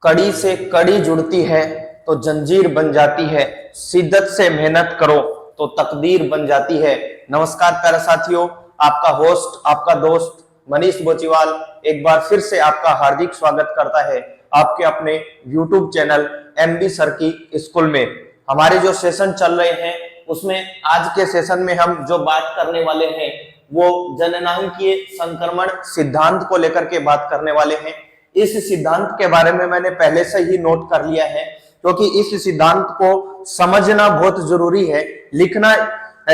कड़ी से कड़ी जुड़ती है तो जंजीर बन जाती है, शिद्दत से मेहनत करो तो तकदीर बन जाती है। नमस्कार प्यारे साथियों, आपका होस्ट आपका दोस्त मनीष बोचीवाल एक बार फिर से आपका हार्दिक स्वागत करता है आपके अपने YouTube चैनल MB सर की स्कूल में। हमारे जो सेशन चल रहे हैं उसमें आज के सेशन में हम जो बात करने वाले हैं वो जननांकीय संक्रमण सिद्धांत को लेकर के बात करने वाले हैं। इस सिद्धांत के बारे में मैंने पहले से ही नोट कर लिया है क्योंकि इस सिद्धांत को समझना बहुत जरूरी है। लिखना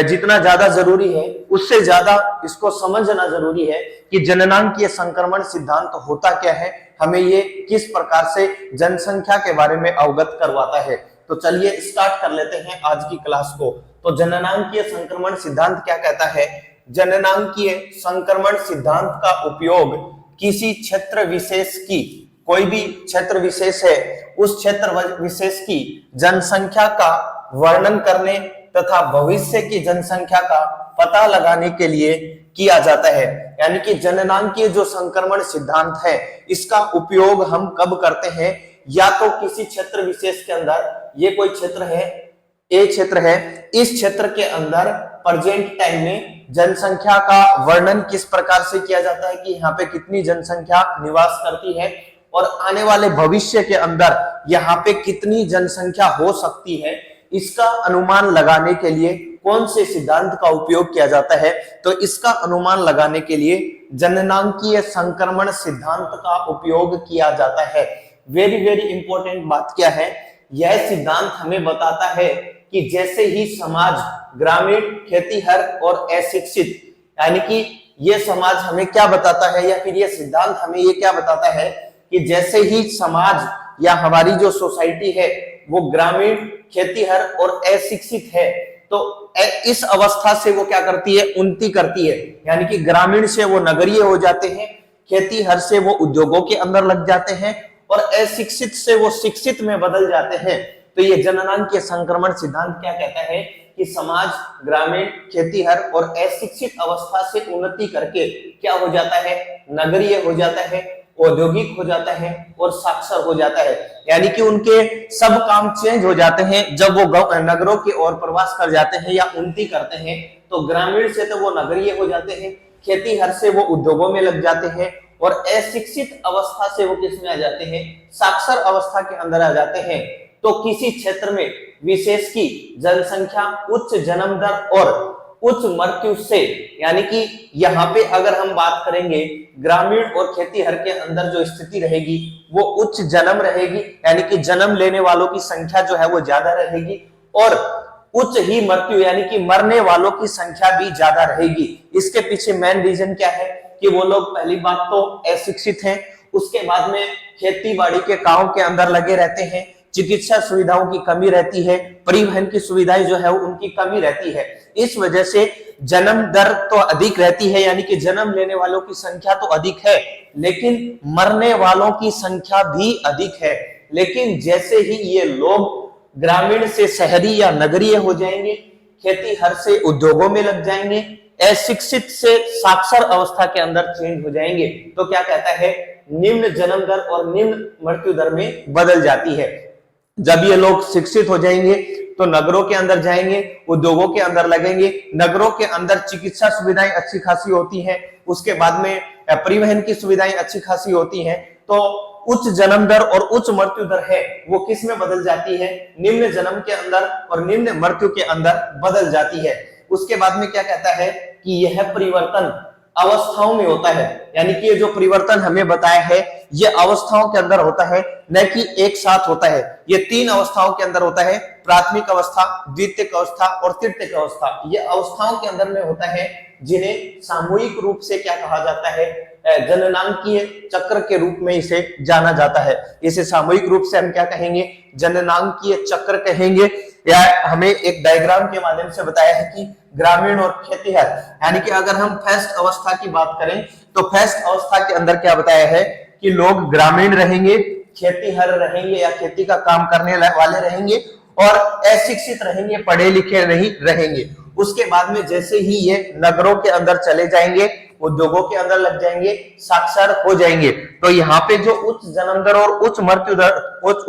जितना ज्यादा जरूरी है उससे ज्यादा इसको समझना जरूरी है कि जननांकीय संक्रमण सिद्धांत होता क्या है, हमें ये किस प्रकार से जनसंख्या के बारे में अवगत करवाता है। तो चलिए स्टार्ट कर लेते हैं आज की क्लास को। तो जननांकीय संक्रमण सिद्धांत क्या कहता है? जननांकीय संक्रमण सिद्धांत का उपयोग किसी क्षेत्र विशेष की, कोई भी क्षेत्र विशेष है उस क्षेत्र विशेष की जनसंख्या का वर्णन करने तथा भविष्य की जनसंख्या का पता लगाने के लिए किया जाता है। यानी कि जननांकीय जो संक्रमण सिद्धांत है इसका उपयोग हम कब करते हैं? या तो किसी क्षेत्र विशेष के अंदर, ये कोई क्षेत्र है, ए क्षेत्र है, इस क्षेत्र के अंदर प्रेजेंट टाइम में जनसंख्या का वर्णन किस प्रकार से किया जाता है कि यहाँ पे कितनी जनसंख्या निवास करती है और आने वाले भविष्य के अंदर यहाँ पे कितनी जनसंख्या हो सकती है, इसका अनुमान लगाने के लिए कौन से सिद्धांत का उपयोग किया जाता है? तो इसका अनुमान लगाने के लिए जननांकीय संक्रमण सिद्धांत का उपयोग किया जाता है। वेरी वेरी इंपॉर्टेंट बात क्या है? यह सिद्धांत हमें बताता है कि जैसे ही समाज ग्रामीण, खेतीहर और अशिक्षित, यानी कि ये समाज हमें क्या बताता है या फिर ये सिद्धांत हमें ये क्या बताता है कि जैसे ही समाज या हमारी जो सोसाइटी है वो ग्रामीण, खेतीहर और अशिक्षित है तो इस अवस्था से वो क्या करती है? उन्नति करती है। यानी कि ग्रामीण से वो नगरीय हो जाते हैं, खेतीहर से वो उद्योगों के अंदर लग जाते हैं और अशिक्षित से वो शिक्षित में बदल जाते हैं। तो ये जननांकीय संक्रमण सिद्धांत क्या कहता है कि समाज ग्रामीण, खेतीहर और अशिक्षित अवस्था से उन्नति करके क्या हो जाता है? नगरीय हो जाता है, औद्योगिक हो जाता है और साक्षर हो जाता है। यानी कि उनके सब काम चेंज हो जाते हैं जब वो नगरों की ओर प्रवास कर जाते हैं या उन्नति करते हैं। तो ग्रामीण से तो वो नगरीय हो जाते हैं, खेतीहर से वो उद्योगों में लग जाते हैं और अशिक्षित अवस्था से वो किस में आ जाते हैं? साक्षर अवस्था के अंदर आ जाते हैं। तो किसी क्षेत्र में विशेष की जनसंख्या उच्च जन्म दर और उच्च मृत्यु से, यानी कि यहाँ पे अगर हम बात करेंगे ग्रामीण और खेतीहर के अंदर जो स्थिति रहेगी वो उच्च जन्म रहेगी, यानी कि जन्म लेने वालों की संख्या जो है वो ज्यादा रहेगी और उच्च ही मृत्यु यानी कि मरने वालों की संख्या भी ज्यादा रहेगी। इसके पीछे मेन रीजन क्या है कि वो लोग पहली बात तो अशिक्षित हैं, उसके बाद में खेती बाड़ी के काम के अंदर लगे रहते हैं, चिकित्सा सुविधाओं की कमी रहती है, परिवहन की सुविधाएं जो है उनकी कमी रहती है। इस वजह से जन्म दर तो अधिक रहती है, यानी कि जन्म लेने वालों की संख्या तो अधिक है लेकिन मरने वालों की संख्या भी अधिक है। लेकिन जैसे ही ये लोग ग्रामीण से शहरी या नगरीय हो जाएंगे, खेतीहर से उद्योगों में लग जाएंगे, अशिक्षित से साक्षर अवस्था के अंदर चेंज हो जाएंगे, तो क्या कहता है? निम्न जन्म दर और निम्न मृत्यु दर में बदल जाती है। जब ये लोग शिक्षित हो जाएंगे तो नगरों के अंदर जाएंगे, उद्योगों के अंदर लगेंगे, नगरों के अंदर चिकित्सा सुविधाएं अच्छी खासी होती हैं, उसके बाद में परिवहन की सुविधाएं अच्छी खासी होती हैं, तो उच्च जन्म दर और उच्च मृत्यु दर है वो किस में बदल जाती है? निम्न जन्म के अंदर और निम्न मृत्यु के अंदर बदल जाती है। उसके बाद में क्या कहता है कि यह परिवर्तन अवस्थाओं में होता है, यानी कि ये जो परिवर्तन हमें बताया है ये अवस्थाओं के अंदर होता है, न कि एक साथ होता है। ये 3 अवस्थाओं के अंदर होता है, प्राथमिक अवस्था, द्वितीयक अवस्था और तृतीयक अवस्था। ये अवस्थाओं के अंदर में होता है जिन्हें सामूहिक रूप से क्या कहा जाता है? जननांकीय चक्र के रूप में इसे जाना जाता है। इसे सामूहिक रूप से हम क्या कहेंगे? जननांकीय चक्र कहेंगे। या हमें एक डायग्राम के माध्यम से बताया है कि ग्रामीण और खेतीहर, यानी कि अगर हम फर्स्ट अवस्था की बात करें तो फर्स्ट अवस्था के अंदर क्या बताया है कि लोग ग्रामीण रहेंगे, खेतीहर रहेंगे या खेती का काम करने वाले रहेंगे और अशिक्षित रहेंगे, पढ़े लिखे नहीं रहेंगे। उसके बाद में जैसे ही ये नगरों के अंदर चले जाएंगे, उद्योगों के अंदर लग जाएंगे, साक्षर हो जाएंगे, तो यहाँ पे जो उच्च जन्म दर और उच्च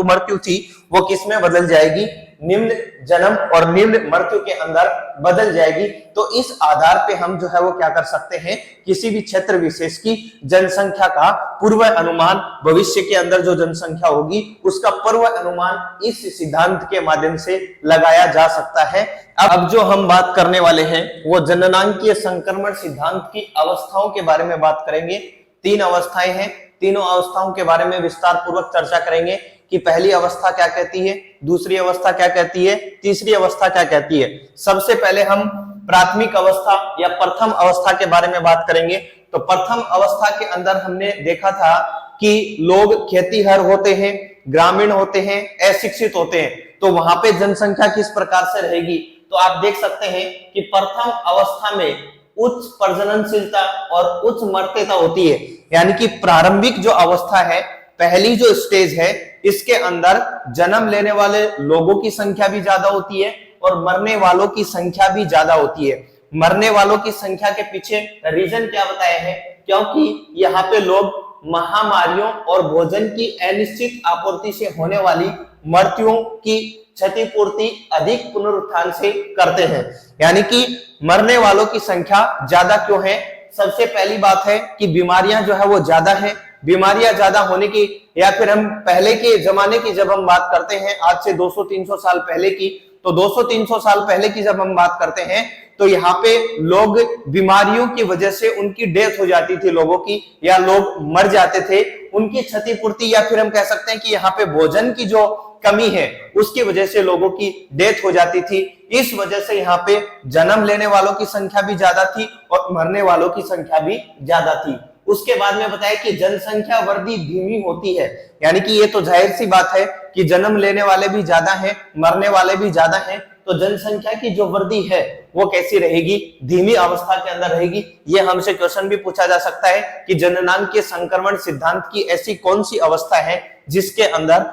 मृत्यु थी वो किस में बदल जाएगी, निम्न जन्म और निम्न मृत्यु के अंदर बदल जाएगी। तो इस आधार पे हम जो है वो क्या कर सकते हैं, किसी भी क्षेत्र विशेष की जनसंख्या का पूर्व अनुमान, भविष्य के अंदर जो जनसंख्या होगी उसका पूर्व अनुमान इस सिद्धांत के माध्यम से लगाया जा सकता है। अब जो हम बात करने वाले हैं वो जननांकीय संक्रमण सिद्धांत की अवस्थाओं के बारे में बात करेंगे। 3 अवस्थाएं हैं, तीनों अवस्थाओं के बारे में विस्तार पूर्वक चर्चा करेंगे कि पहली अवस्था क्या कहती है, दूसरी अवस्था क्या कहती है, तीसरी अवस्था क्या कहती है। सबसे पहले हम प्राथमिक अवस्था या प्रथम अवस्था के बारे में बात करेंगे। तो प्रथम अवस्था के अंदर हमने देखा था कि लोग खेतीहर होते हैं, ग्रामीण होते हैं, अशिक्षित होते हैं, तो वहां पे जनसंख्या किस प्रकार से रहेगी। तो आप देख सकते हैं कि प्रथम अवस्था में उच्च प्रजननशीलता और उच्च मर्त्यता होती है, यानी कि प्रारंभिक जो अवस्था है, पहली जो स्टेज है, इसके अंदर जन्म लेने वाले लोगों की संख्या भी ज्यादा होती है और मरने वालों की संख्या भी ज्यादा होती है। मरने वालों की संख्या के पीछे रीजन क्या बताया है, क्योंकि यहाँ पे लोग महामारियों और भोजन की अनिश्चित आपूर्ति से होने वाली मृत्युओं की क्षतिपूर्ति अधिक पुनरुत्थान से करते हैं, यानी कि मरने वालों की संख्या ज्यादा क्यों है। सबसे पहली बात है कि बीमारियां जो है वो ज्यादा है। बीमारियां ज्यादा होने की, या फिर हम पहले के जमाने की जब हम बात करते हैं, आज से 200-300 साल पहले की, तो 200-300 साल पहले की जब हम बात करते हैं तो यहाँ पे लोग बीमारियों की वजह से उनकी डेथ हो जाती थी लोगों की, या लोग मर जाते थे, उनकी क्षतिपूर्ति, या फिर हम कह सकते हैं कि यहाँ पे भोजन की जो कमी है उसकी वजह से लोगों की डेथ हो जाती थी। इस वजह से यहाँ पे जन्म लेने वालों की संख्या भी ज्यादा थी और मरने वालों की संख्या भी ज्यादा थी। उसके बाद में बताया कि जनसंख्या वृद्धि धीमी होती है, यानी कि ये तो जाहिर सी बात है कि जन्म लेने वाले भी ज्यादा हैं, मरने वाले भी ज्यादा हैं, तो जनसंख्या की जो वृद्धि है वो कैसी रहेगी, धीमी अवस्था के अंदर रहेगी। ये हमसे क्वेश्चन भी पूछा जा सकता है कि जननांकीय संक्रमण सिद्धांत की ऐसी कौन सी अवस्था है जिसके अंदर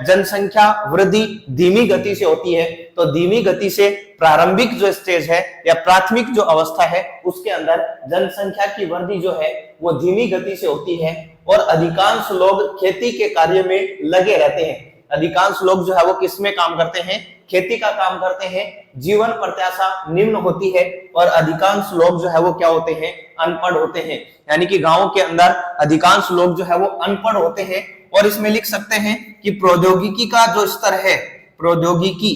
जनसंख्या वृद्धि धीमी गति से होती है। तो धीमी गति से प्रारंभिक जो स्टेज है या प्राथमिक जो अवस्था है उसके अंदर जनसंख्या की वृद्धि जो है वो धीमी गति से होती है और अधिकांश लोग खेती के कार्य में लगे रहते हैं। अधिकांश लोग जो है वो किस में काम करते हैं, खेती का काम करते हैं। जीवन प्रत्याशा निम्न होती है और अधिकांश लोग जो है वो क्या होते हैं, अनपढ़ होते हैं, यानी कि गांव के अंदर अधिकांश लोग जो है वो अनपढ़ होते हैं। और इसमें लिख सकते हैं कि प्रौद्योगिकी का जो स्तर है, प्रौद्योगिकी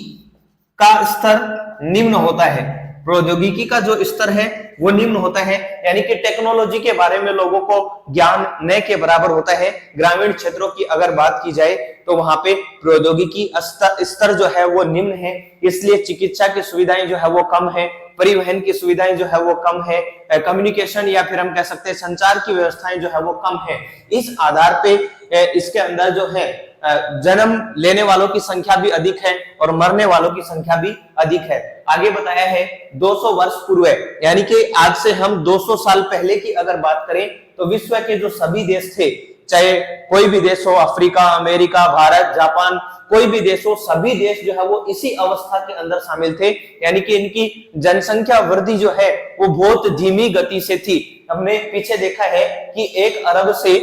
का स्तर निम्न होता है। प्रौद्योगिकी का जो स्तर है वो निम्न होता है, यानी कि टेक्नोलॉजी के बारे में लोगों को ज्ञान न के बराबर होता है। ग्रामीण क्षेत्रों की अगर बात की जाए तो वहां पे प्रौद्योगिकी स्तर जो है वो निम्न है, इसलिए चिकित्सा की सुविधाएं जो है वो कम है, परिवहन की सुविधाएं जो है वो कम है, कम्युनिकेशन या फिर हम कह सकते हैं संचार की व्यवस्थाएं जो है वो कम है। इस आधार पे इसके अंदर जो है जन्म लेने वालों की संख्या भी अधिक है और मरने वालों की संख्या भी अधिक है। आगे बताया है 200 वर्ष पूर्व, यानी कि आज से हम 200 साल पहले की अगर बात करें तो विश्व के जो सभी देश थे, चाहे कोई भी देश हो, अफ्रीका, अमेरिका, भारत, जापान, कोई भी देश हो, सभी देश जो है वो इसी अवस्था के अंदर शामिल थे, यानी कि इनकी जनसंख्या वृद्धि जो है वो बहुत धीमी गति से थी। हमने पीछे देखा है कि 1 अरब से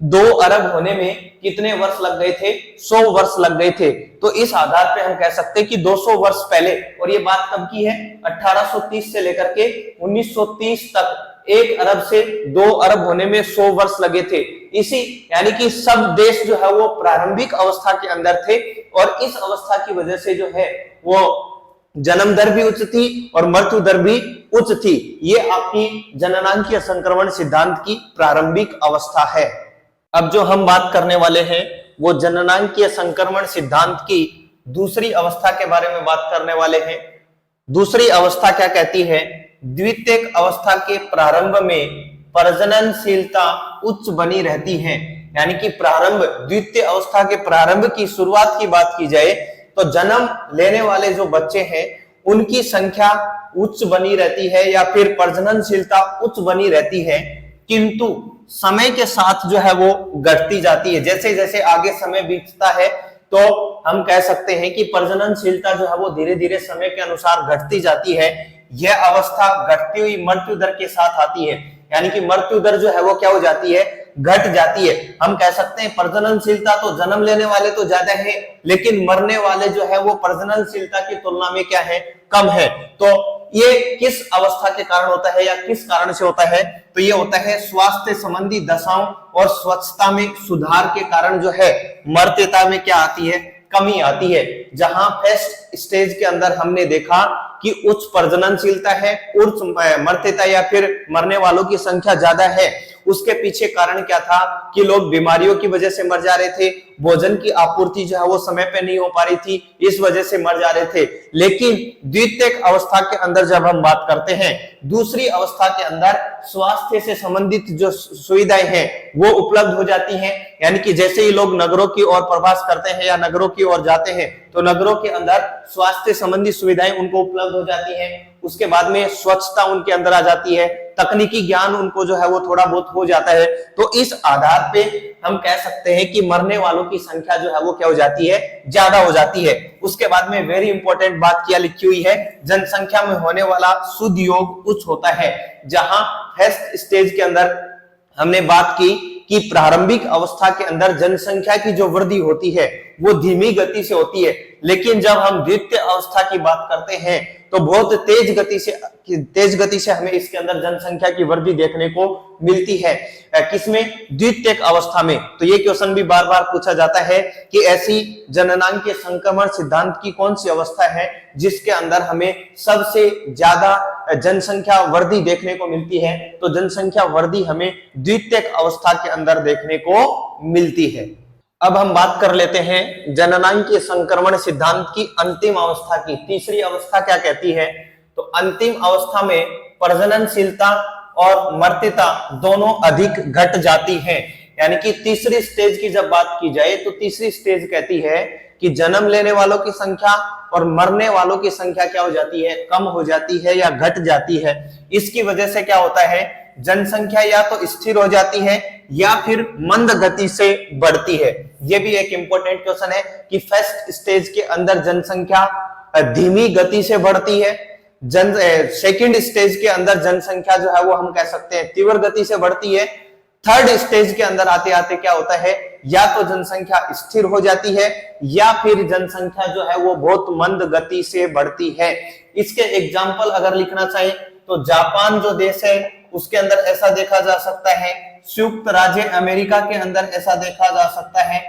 2 अरब होने में कितने वर्ष लग गए थे, 100 वर्ष लग गए थे। तो इस आधार पे हम कह सकते हैं कि 200 वर्ष पहले, और ये बात कब की है, 1830 से लेकर के 1930 तक 1 अरब से 2 अरब होने में 100 वर्ष लगे थे। इसी यानी कि सब देश जो है वो प्रारंभिक अवस्था के अंदर थे और इस अवस्था की वजह से जो है वो जन्म दर भी उच्च थी और मृत्यु दर भी उच्च थी। ये आपकी जननांकीय संक्रमण सिद्धांत की प्रारंभिक अवस्था है। अब जो हम बात करने वाले हैं वो जननांकीय संक्रमण सिद्धांत की दूसरी अवस्था के बारे में बात करने वाले हैं। दूसरी अवस्था क्या कहती है, द्वितीयक अवस्था के प्रारंभ में प्रजननशीलता उच्च बनी रहती है, यानी कि प्रारंभ, द्वितीय अवस्था के प्रारंभ की शुरुआत की बात की जाए तो जन्म लेने वाले जो बच्चे हैं उनकी संख्या उच्च बनी रहती है या फिर प्रजननशीलता उच्च बनी रहती है, किंतु समय के साथ जो है वो घटती जाती है। जैसे जैसे आगे समय बीतता है तो हम कह सकते हैं कि प्रजननशीलता जो है वो धीरे धीरे समय के अनुसार घटती जाती है। यह अवस्था घटती हुई मृत्यु दर के साथ आती है, यानी कि मृत्यु दर जो है वो क्या हो जाती है, घट जाती है। हम कह सकते हैं प्रजननशीलता तो जन्म लेने वाले तो ज्यादा है, लेकिन मरने वाले जो है वो प्रजननशीलता की तुलना में क्या है, कम है। तो ये किस अवस्था के कारण होता है या किस कारण से होता है, तो ये होता है स्वास्थ्य संबंधी दशाओं और स्वच्छता में सुधार के कारण जो है मर्त्यता में क्या आती है, कमी आती है। जहां फर्स्ट स्टेज के अंदर हमने देखा कि उच्च प्रजननशीलता है, उच्च मर्त्यता या फिर मरने वालों की संख्या ज्यादा है, उसके पीछे कारण क्या था कि लोग बीमारियों की वजह से मर जा रहे थे, भोजन की आपूर्ति जो है वो समय पे नहीं हो पा रही थी, इस वजह से मर जा रहे थे। लेकिन द्वितीयक अवस्था के अंदर जब हम बात करते हैं, दूसरी अवस्था के अंदर स्वास्थ्य से संबंधित जो सुविधाएं हैं वो उपलब्ध हो जाती हैं। यानी कि जैसे ही लोग नगरों की ओर प्रवास करते हैं या नगरों की ओर जाते हैं तो नगरों के अंदर स्वास्थ्य संबंधी सुविधाएं उनको उपलब्ध हो जाती हैं। उसके बाद में स्वच्छता उनके अंदर आ जाती है, तकनीकी ज्ञान उनको जो है वो थोड़ा बहुत हो जाता है। तो इस आधार पे हम कह सकते हैं कि मरने वालों की संख्या जो है वो क्या हो जाती है, ज्यादा हो जाती है। उसके बाद में वेरी इंपॉर्टेंट बात क्या लिखी हुई है, जनसंख्या में होने वाला शुद्ध योग उच्च होता है। जहां फर्स्ट स्टेज के अंदर हमने बात की कि प्रारंभिक अवस्था के अंदर जनसंख्या की जो वृद्धि होती है वो धीमी गति से होती है, लेकिन जब हम द्वितीय अवस्था की बात करते हैं तो बहुत तेज गति से हमें इसके अंदर जनसंख्या की वृद्धि देखने को मिलती है। किसमें, द्वितीयक अवस्था में। तो ये क्वेश्चन भी बार बार पूछा जाता है कि ऐसी जननांगीय संक्रमण सिद्धांत की कौन सी अवस्था है जिसके अंदर हमें सबसे ज्यादा जनसंख्या वृद्धि देखने को मिलती है। तो जनसंख्या वृद्धि हमें द्वितीयक अवस्था के अंदर देखने को मिलती है। अब हम बात कर लेते हैं जननांगीय संक्रमण सिद्धांत की अंतिम अवस्था की। तीसरी अवस्था क्या कहती है, तो अंतिम अवस्था में प्रजननशीलता और मर्त्यता दोनों अधिक घट जाती हैं। यानी कि तीसरी स्टेज की जब बात की जाए तो तीसरी स्टेज कहती है कि जन्म लेने वालों की संख्या और मरने वालों की संख्या क्या हो जाती है, कम हो जाती है या घट जाती है। इसकी वजह से क्या होता है, जनसंख्या या तो स्थिर हो जाती है या फिर मंद गति से बढ़ती है। यह भी एक इंपॉर्टेंट क्वेश्चन है कि फर्स्ट स्टेज के अंदर जनसंख्या धीमी गति से बढ़ती है, सेकंड स्टेज के अंदर जनसंख्या जो है वो हम कह सकते हैं तीव्र गति से बढ़ती है, थर्ड स्टेज के अंदर आते आते क्या होता है, या तो जनसंख्या स्थिर हो जाती है या फिर जनसंख्या जो है वो बहुत मंद गति से बढ़ती है। इसके एग्जाम्पल अगर लिखना चाहे तो जापान जो देश है उसके अंदर ऐसा देखा जा सकता है, संयुक्त राज्य अमेरिका के अंदर ऐसा देखा जा सकता है,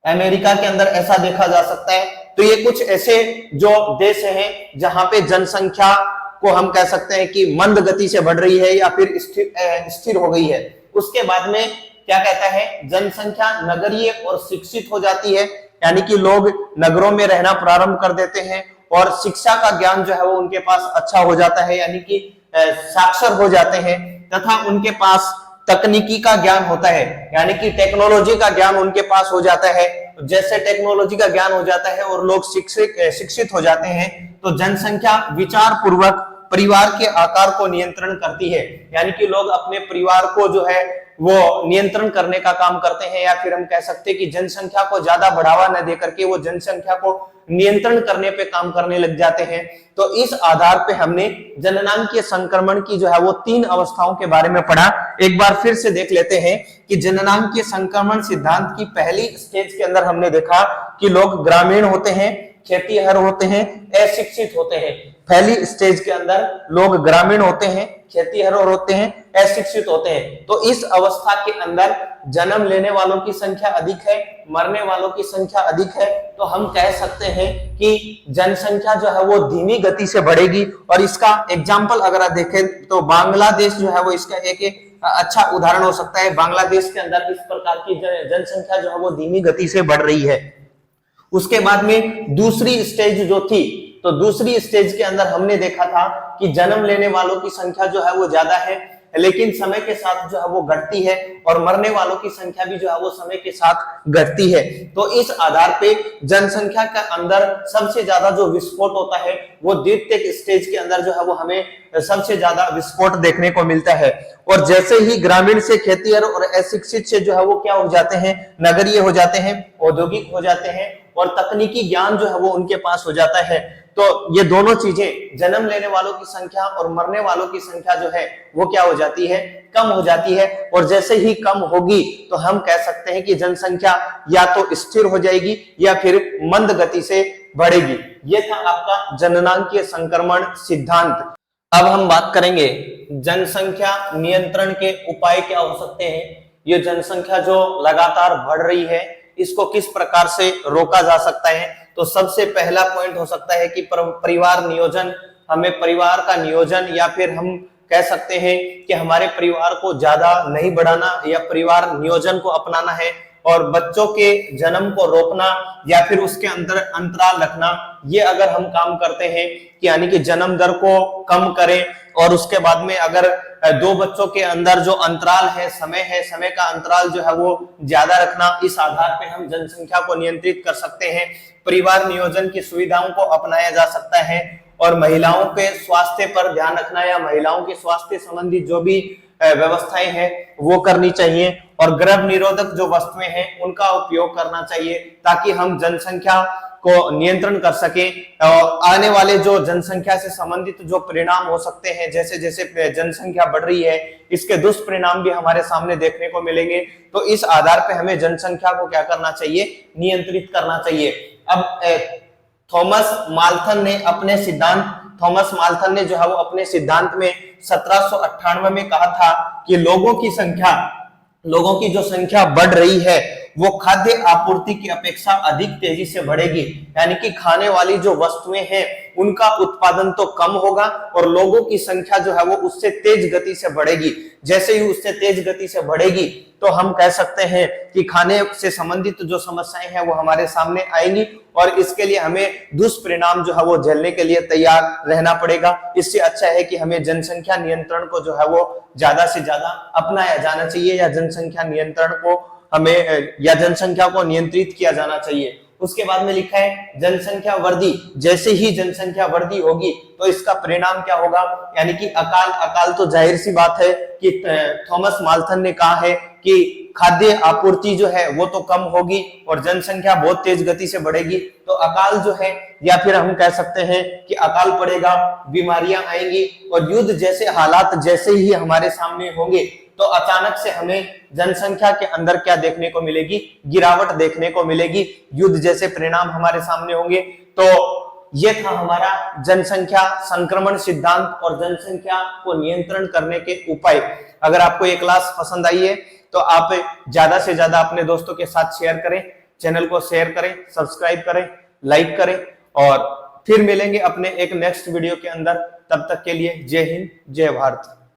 अमेरिका के अंदर ऐसा देखा जा सकता है। तो ये कुछ ऐसे जो देश हैं जहां पे जनसंख्या को हम कह सकते हैं कि मंद गति से बढ़ रही है या फिर स्थिर हो गई है। उसके बाद में क्या कहता है, जनसंख्या नगरीय और शिक्षित हो जाती है, यानी कि लोग नगरों में रहना प्रारंभ कर देते हैं और शिक्षा का ज्ञान जो है वो उनके पास अच्छा हो जाता है, यानी कि साक्षर हो जाते हैं, तथा उनके पास तकनीकी का ज्ञान होता है, यानी कि टेक्नोलॉजी का ज्ञान उनके पास हो जाता है। जैसे टेक्नोलॉजी का ज्ञान हो जाता है और लोग शिक्षित हो जाते हैं तो जनसंख्या विचार पूर्वक परिवार के आकार को नियंत्रण करती है, यानी कि लोग अपने परिवार को जो है वो नियंत्रण करने का काम करते हैं, या फिर हम कह सकते हैं कि जनसंख्या को ज्यादा बढ़ावा न देकर के वो जनसंख्या को नियंत्रण करने पे काम करने लग जाते हैं। तो इस आधार पे हमने जननांगीय संक्रमण की जो है वो 3 अवस्थाओं के बारे में पढ़ा। एक बार फिर से देख लेते हैं कि जननांगीय संक्रमण सिद्धांत की पहली स्टेज के अंदर हमने देखा कि लोग ग्रामीण होते हैं, खेतीहर होते हैं, अशिक्षित होते हैं। पहली स्टेज के अंदर लोग ग्रामीण होते हैं, खेतीहर होते हैं, अशिक्षित होते हैं। तो इस अवस्था के अंदर जन्म लेने वालों की संख्या अधिक है, मरने वालों की संख्या अधिक है। तो हम कह सकते हैं कि जनसंख्या जो है वो धीमी गति से बढ़ेगी। और इसका एग्जाम्पल अगर आप देखें तो बांग्लादेश जो है वो इसका एक अच्छा उदाहरण हो सकता है। बांग्लादेश के अंदर इस प्रकार की जनसंख्या जो है वो धीमी गति से बढ़ रही है। उसके बाद में दूसरी स्टेज जो थी, तो दूसरी स्टेज के अंदर हमने देखा था कि जन्म लेने वालों की संख्या जो है वो ज्यादा है, लेकिन समय के साथ जो है वो घटती है, और मरने वालों की संख्या भी जो है वो समय के साथ घटती है। तो इस आधार पे जनसंख्या के अंदर सबसे ज्यादा जो विस्फोट होता है वो द्वितीयक स्टेज के अंदर जो है वो हमें सबसे ज्यादा विस्फोट देखने को मिलता है। और जैसे ही ग्रामीण से खेतीहर और अशिक्षित से जो है वो क्या हो जाते हैं, नगरीय हो जाते हैं, औद्योगिक हो जाते हैं, और तकनीकी ज्ञान जो है वो उनके पास हो जाता है, तो ये दोनों चीजें, जन्म लेने वालों की संख्या और मरने वालों की संख्या जो है वो क्या हो जाती है, कम हो जाती है। और जैसे ही कम होगी तो हम कह सकते हैं कि जनसंख्या या तो स्थिर हो जाएगी या फिर मंद गति से बढ़ेगी। ये था आपका जननांकीय संक्रमण सिद्धांत। अब हम बात करेंगे जनसंख्या नियंत्रण के उपाय क्या हो सकते हैं। ये जनसंख्या जो लगातार बढ़ रही है इसको किस प्रकार से रोका जा सकता है। तो सबसे पहला पॉइंट हो सकता है कि परिवार नियोजन, हमें परिवार का नियोजन या फिर हम कह सकते हैं कि हमारे परिवार को ज्यादा नहीं बढ़ाना या परिवार नियोजन को अपनाना है। और बच्चों के जन्म को रोकना या फिर उसके अंदर अंतराल रखना, ये अगर हम काम करते हैं कि यानी कि जन्म दर को कम करें और उसके बाद में अगर दो बच्चों के अंदर जो अंतराल है, समय का अंतराल जो है वो ज्यादा रखना, इस आधार पे हम जनसंख्या को नियंत्रित कर सकते हैं। परिवार नियोजन की सुविधाओं को अपनाया जा सकता है और महिलाओं के स्वास्थ्य पर ध्यान रखना या महिलाओं के स्वास्थ्य संबंधी जो भी व्यवस्थाएं हैं वो करनी चाहिए। और गर्भ निरोधक जो वस्तुएं हैं उनका उपयोग करना चाहिए ताकि हम जनसंख्या को नियंत्रण कर सके। आने वाले जो जनसंख्या से संबंधित जो परिणाम हो सकते हैं, जैसे जैसे जनसंख्या बढ़ रही है इसके दुष्परिणाम भी हमारे सामने देखने को मिलेंगे। तो इस आधार पे हमें जनसंख्या को क्या करना चाहिए, नियंत्रित करना चाहिए। अब थॉमस माल्थन ने जो है वो अपने सिद्धांत में 1798 में कहा था कि लोगों की जो संख्या बढ़ रही है वो खाद्य आपूर्ति की अपेक्षा अधिक तेजी से बढ़ेगी। यानी कि खाने वाली जो वस्तुएं हैं उनका उत्पादन तो कम होगा और लोगों की संख्या जो है वो उससे तेज गति से बढ़ेगी। जैसे ही उससे तेज गति से बढ़ेगी तो हम कह सकते हैं कि खाने से संबंधित जो समस्याएं हैं वो हमारे सामने आएंगी और इसके लिए हमें दुष्परिणाम जो है वो झेलने के लिए तैयार रहना पड़ेगा। इससे अच्छा है कि हमें जनसंख्या नियंत्रण को जो है वो ज्यादा से ज्यादा अपनाया जाना चाहिए या जनसंख्या नियंत्रण को हमें या जनसंख्या को नियंत्रित किया जाना चाहिए। उसके बाद में लिखा है जनसंख्या वृद्धि। जैसे ही जनसंख्या वृद्धि होगी तो इसका परिणाम क्या होगा, यानी कि अकाल तो जाहिर सी बात है कि थॉमस माल्थन ने कहा है कि खाद्य आपूर्ति जो है वो तो कम होगी और जनसंख्या बहुत तेज गति से बढ़ेगी। तो अकाल जो है या फिर हम कह सकते हैं कि अकाल पड़ेगा, बीमारियां आएंगी और युद्ध जैसे हालात जैसे ही हमारे सामने होंगे तो अचानक से हमें जनसंख्या के अंदर क्या देखने को मिलेगी, गिरावट देखने को मिलेगी। युद्ध जैसे परिणाम हमारे सामने होंगे। तो ये था हमारा जनसंख्या संक्रमण सिद्धांत और जनसंख्या को नियंत्रण करने के उपाय। अगर आपको ये क्लास पसंद आई है तो आप ज्यादा से ज्यादा अपने दोस्तों के साथ शेयर करें, चैनल को शेयर करें, सब्सक्राइब करें, लाइक करें और फिर मिलेंगे अपने एक नेक्स्ट वीडियो के अंदर। तब तक के लिए जय हिंद, जय भारत।